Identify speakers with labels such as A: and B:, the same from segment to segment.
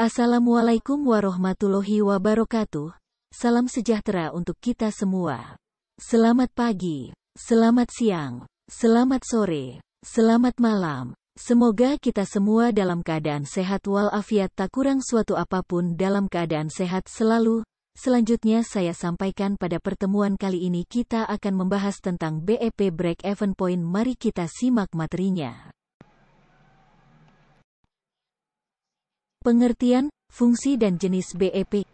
A: Assalamualaikum warahmatullahi wabarakatuh. Salam sejahtera untuk kita semua. Selamat pagi, selamat siang, selamat sore, selamat malam. Semoga kita semua dalam keadaan sehat walafiat, tak kurang suatu apapun, dalam keadaan sehat selalu. Selanjutnya saya sampaikan pada pertemuan kali ini kita akan membahas tentang BEP Break-Even Point. Mari kita simak materinya. Pengertian, fungsi dan jenis BEP.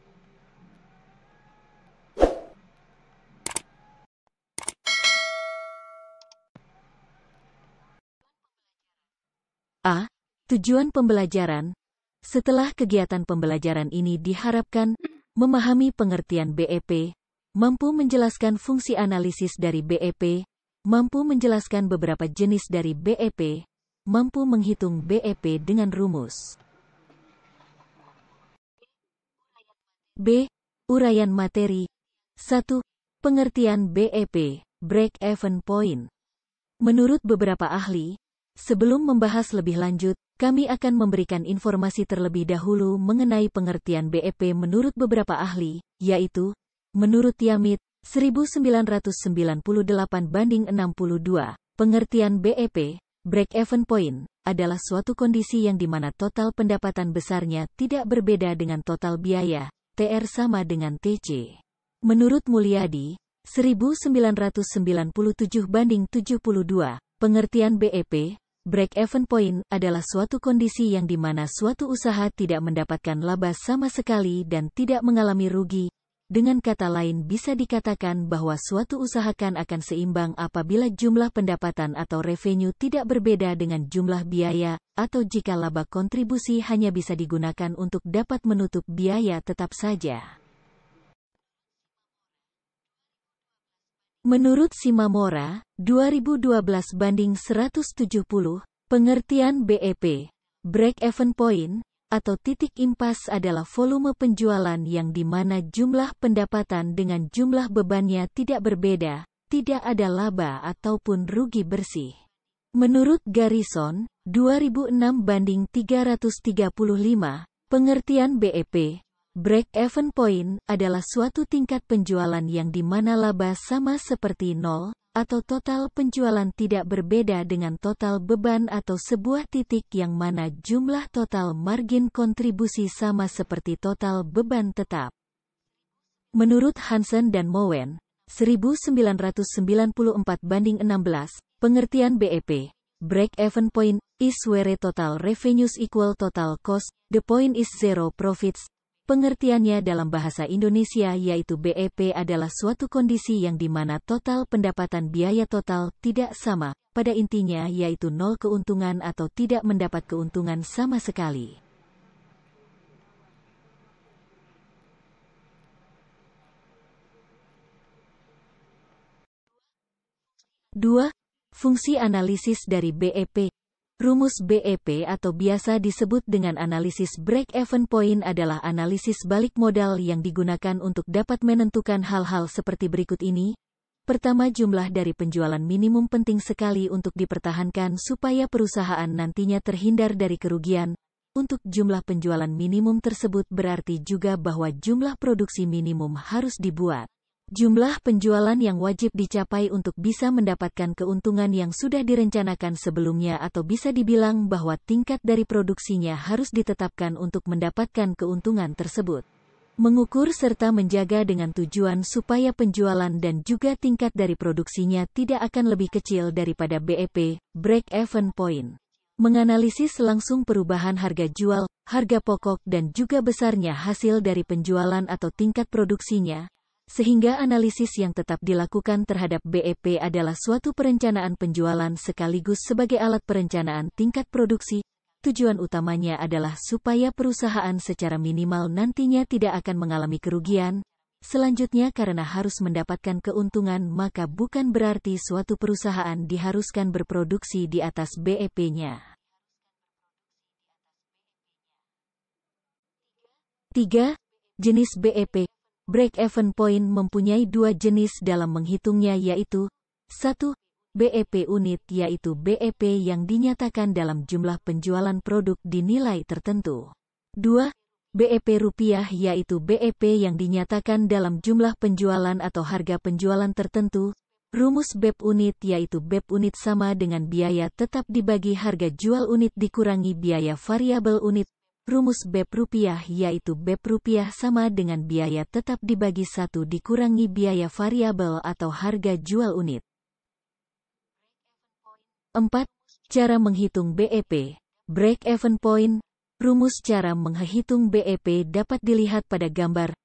A: A. Tujuan pembelajaran. Setelah kegiatan pembelajaran ini diharapkan memahami pengertian BEP, mampu menjelaskan fungsi analisis dari BEP, mampu menjelaskan beberapa jenis dari BEP, mampu menghitung BEP dengan rumus. B. Uraian materi. 1. Pengertian BEP, Break-Even Point. Menurut beberapa ahli, sebelum membahas lebih lanjut, kami akan memberikan informasi terlebih dahulu mengenai pengertian BEP menurut beberapa ahli, yaitu, menurut Yamit, 1998/62, pengertian BEP, Break-Even Point, adalah suatu kondisi yang dimana total pendapatan besarnya tidak berbeda dengan total biaya, TR sama dengan TC. Menurut Mulyadi, 1997/72, pengertian BEP, Break-Even Point, adalah suatu kondisi yang dimana suatu usaha tidak mendapatkan laba sama sekali dan tidak mengalami rugi. Dengan kata lain bisa dikatakan bahwa suatu usaha akan seimbang apabila jumlah pendapatan atau revenue tidak berbeda dengan jumlah biaya, atau jika laba kontribusi hanya bisa digunakan untuk dapat menutup biaya tetap saja. Menurut Simamora, 2012/170, pengertian BEP, Break-Even Point, atau titik impas adalah volume penjualan yang dimana jumlah pendapatan dengan jumlah bebannya tidak berbeda, tidak ada laba ataupun rugi bersih. Menurut Garrison, 2006/335, pengertian BEP, Break-Even Point, adalah suatu tingkat penjualan yang dimana laba sama seperti nol, atau total penjualan tidak berbeda dengan total beban, atau sebuah titik yang mana jumlah total margin kontribusi sama seperti total beban tetap. Menurut Hansen dan Mowen, 1994/16, pengertian BEP, Break-Even Point, is where total revenues equal total cost, the point is zero profits. Pengertiannya dalam bahasa Indonesia yaitu BEP adalah suatu kondisi yang dimana total pendapatan biaya total tidak sama, pada intinya yaitu nol keuntungan atau tidak mendapat keuntungan sama sekali. Dua. Fungsi analisis dari BEP. Rumus BEP atau biasa disebut dengan analisis Break-Even Point adalah analisis balik modal yang digunakan untuk dapat menentukan hal-hal seperti berikut ini. Pertama, jumlah dari penjualan minimum penting sekali untuk dipertahankan supaya perusahaan nantinya terhindar dari kerugian. Untuk jumlah penjualan minimum tersebut berarti juga bahwa jumlah produksi minimum harus dibuat. Jumlah penjualan yang wajib dicapai untuk bisa mendapatkan keuntungan yang sudah direncanakan sebelumnya, atau bisa dibilang bahwa tingkat dari produksinya harus ditetapkan untuk mendapatkan keuntungan tersebut. Mengukur serta menjaga dengan tujuan supaya penjualan dan juga tingkat dari produksinya tidak akan lebih kecil daripada BEP, Break-Even Point. Menganalisis langsung perubahan harga jual, harga pokok dan juga besarnya hasil dari penjualan atau tingkat produksinya. Sehingga analisis yang tetap dilakukan terhadap BEP adalah suatu perencanaan penjualan sekaligus sebagai alat perencanaan tingkat produksi. Tujuan utamanya adalah supaya perusahaan secara minimal nantinya tidak akan mengalami kerugian. Selanjutnya, karena harus mendapatkan keuntungan, maka bukan berarti suatu perusahaan diharuskan berproduksi di atas BEP-nya. 3. Jenis BEP. Break-Even Point mempunyai dua jenis dalam menghitungnya yaitu 1. BEP unit yaitu BEP yang dinyatakan dalam jumlah penjualan produk di nilai tertentu. 2. BEP rupiah yaitu BEP yang dinyatakan dalam jumlah penjualan atau harga penjualan tertentu. Rumus BEP unit yaitu BEP unit sama dengan biaya tetap dibagi harga jual unit dikurangi biaya variabel unit. Rumus BEP rupiah yaitu BEP rupiah sama dengan biaya tetap dibagi 1 dikurangi biaya variabel atau harga jual unit. 4. Cara menghitung BEP. Break-even point. Rumus cara menghitung BEP dapat dilihat pada gambar.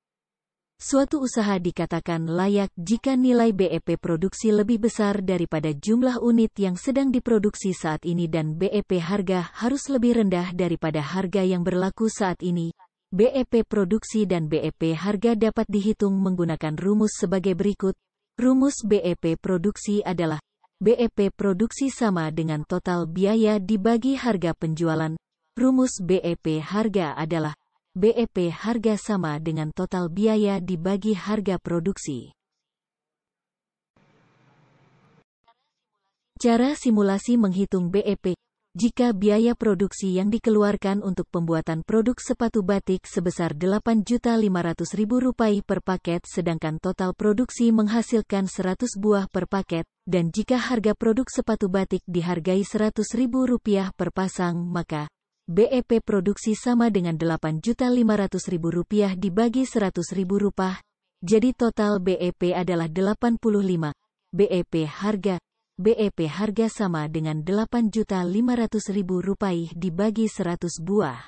A: Suatu usaha dikatakan layak jika nilai BEP produksi lebih besar daripada jumlah unit yang sedang diproduksi saat ini dan BEP harga harus lebih rendah daripada harga yang berlaku saat ini. BEP produksi dan BEP harga dapat dihitung menggunakan rumus sebagai berikut. Rumus BEP produksi adalah BEP produksi sama dengan total biaya dibagi harga penjualan. Rumus BEP harga adalah BEP harga sama dengan total biaya dibagi harga produksi. Cara simulasi menghitung BEP. Jika biaya produksi yang dikeluarkan untuk pembuatan produk sepatu batik sebesar Rp8.500.000 per paket sedangkan total produksi menghasilkan 100 buah per paket, dan jika harga produk sepatu batik dihargai Rp100.000 per pasang maka BEP produksi sama dengan Rp8.500.000 dibagi Rp100.000, jadi total BEP adalah 85. BEP harga sama dengan Rp8.500.000 dibagi 100 buah.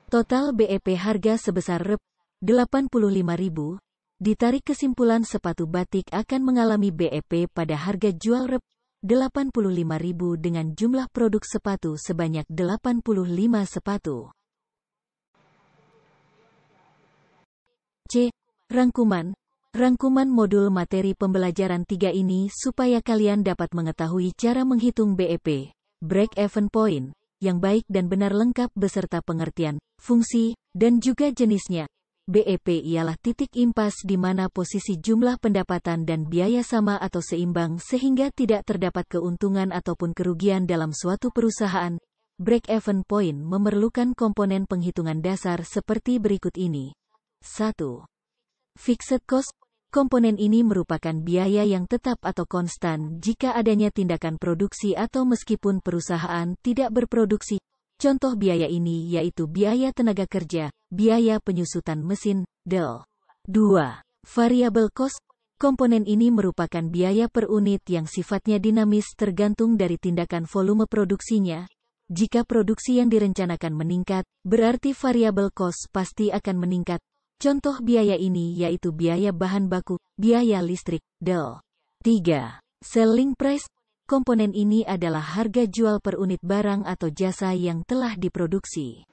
A: Total BEP harga sebesar Rp85.000. Ditarik kesimpulan sepatu batik akan mengalami BEP pada harga jual Rp85.000 dengan jumlah produk sepatu sebanyak 85 sepatu. C. Rangkuman modul materi pembelajaran 3 ini supaya kalian dapat mengetahui cara menghitung BEP, break-even point, yang baik dan benar lengkap beserta pengertian, fungsi, dan juga jenisnya. BEP ialah titik impas di mana posisi jumlah pendapatan dan biaya sama atau seimbang sehingga tidak terdapat keuntungan ataupun kerugian dalam suatu perusahaan. Break-even point memerlukan komponen penghitungan dasar seperti berikut ini. 1. Fixed cost. Komponen ini merupakan biaya yang tetap atau konstan jika adanya tindakan produksi atau meskipun perusahaan tidak berproduksi. Contoh biaya ini yaitu biaya tenaga kerja, biaya penyusutan mesin, del. 2. Variable cost. Komponen ini merupakan biaya per unit yang sifatnya dinamis tergantung dari tindakan volume produksinya. Jika produksi yang direncanakan meningkat, berarti variable cost pasti akan meningkat. Contoh biaya ini yaitu biaya bahan baku, biaya listrik, del. 3. Selling price. Komponen ini adalah harga jual per unit barang atau jasa yang telah diproduksi.